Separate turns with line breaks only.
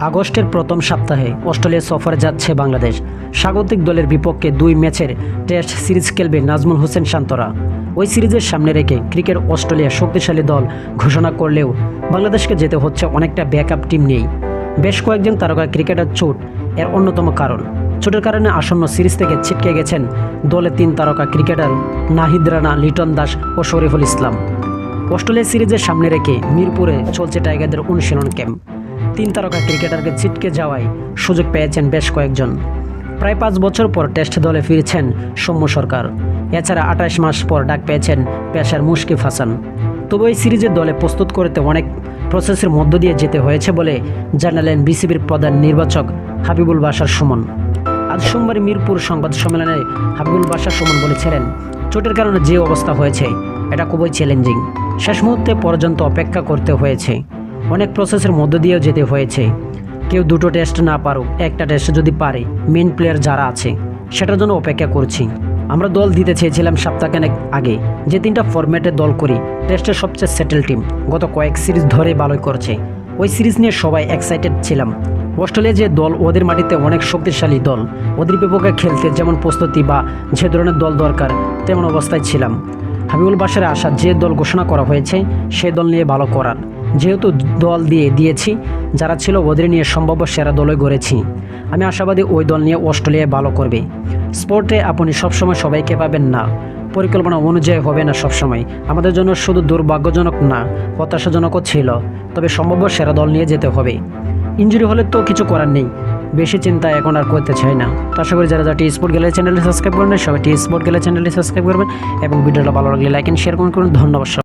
আগস্টের প্রথম সপ্তাহে অস্ট্রেলিয়া সফরে যাচ্ছে বাংলাদেশ। স্বাগতিক দলের বিপক্ষে 2 ম্যাচের টেস্ট সিরিজ খেলবে নাজমুল হোসেন শান্তরা। ওই সিরিজের সামনে রেখে ক্রিকেট অস্ট্রেলিয়া শক্তিশালী দল ঘোষণা করলেও বাংলাদেশকে যেতে হচ্ছে অনেকটা ব্যাকআপ টিম নেই। বেশ কয়েকজন তারকা ক্রিকেটার চোট এর অন্যতম কারণ। চোটের কারণে আসন্ন সিরিজ থেকে ছিটকে গেছেন দলে 3 তারকা ক্রিকেটার নাহিদ রানা, লিটন দাস ও শরীফুল ইসলাম। অস্ট্রেলিয়া সিরিজের সামনে রেখে মিরপুরে চলছে টাইগারদের অনুশীলন ক্যাম্প। 3 তারকা ক্রিকেটারকে ছিটকে যাওয়ায় সুযোগ পেয়েছেন বেশ কয়েকজন। প্রায় 5 বছর পর টেস্ট দলে ফিরেছেন সৌম্য সরকার। এছাড়া 28 মাস পর ডাক পেয়েছেন পেসার মুশফিক হাসান। তবে এই সিরিজের দলে প্রস্তুত করতে অনেক প্রসেসের মধ্য দিয়ে যেতে হয়েছে বলে জানালেন বিসিবির প্রধান নির্বাচক হাবিবুল বাশার সুমন। আজ সোমবার মিরপুর সংবাদ সম্মেলনে হাবিবুল বাশার সুমন বলেছিলেন, চোটের কারণে যে অবস্থা হয়েছে এটা খুবই চ্যালেঞ্জিং। শেষ মুহূর্তে পর্যন্ত অপেক্ষা করতে হয়েছে, অনেক প্রসেসের মধ্য দিয়েও যেতে হয়েছে। কেউ 2টো টেস্ট না পারুক, একটা টেস্ট যদি পারে, মেন প্লেয়ার যারা আছে সেটার জন্য অপেক্ষা করছি। আমরা দল দিতে চেয়েছিলাম সপ্তাহখানেক আগে, যে 3টা ফরম্যাটে দল করি, টেস্টের সবচেয়ে সেটেল টিম গত কয়েক সিরিজ ধরে ভালোই করছে। ওই সিরিজ নিয়ে সবাই এক্সাইটেড ছিলাম। অস্ট্রেলিয়া যে দল, ওদের মাটিতে অনেক শক্তিশালী দল, ওদের বিপক্ষে খেলতে যেমন প্রস্তুতি বা যে ধরনের দল দরকার তেমন অবস্থায় ছিলাম। হাবিবুল বাশার আশা যে দল ঘোষণা করা হয়েছে সেই দল নিয়ে ভালো করার। যেহেতু দল দিয়েছি, যারা ছিল ওদের নিয়ে সম্ভাব্য সেরা দলই গড়েছি। আমি আশাবাদী ওই দল নিয়ে অস্ট্রেলিয়া ভালো করবে। স্পোর্টে আপনি সবসময় সবাইকে পাবেন না, পরিকল্পনা অনুযায়ী হবে না সবসময়। আমাদের জন্য শুধু দুর্ভাগ্যজনক না, হতাশাজনকও ছিল। তবে সম্ভাব্য সেরা দল নিয়ে যেতে হবে। ইনজুরি হলে তো কিছু করার নেই, বেশি চিন্তা এখন আর করতে চাই না। তো আশা করি যারা টি স্পোর্ট গ্যালারি চ্যানেলটি সাবস্ক্রাইব করবেন, সবাই টি স্পোর্ট গ্যালারি চ্যানেলটি সাবস্ক্রাইব করবেন এবং ভিডিওটা ভালো লাগলে লাইক এন্ড শেয়ার করুন। ধন্যবাদ।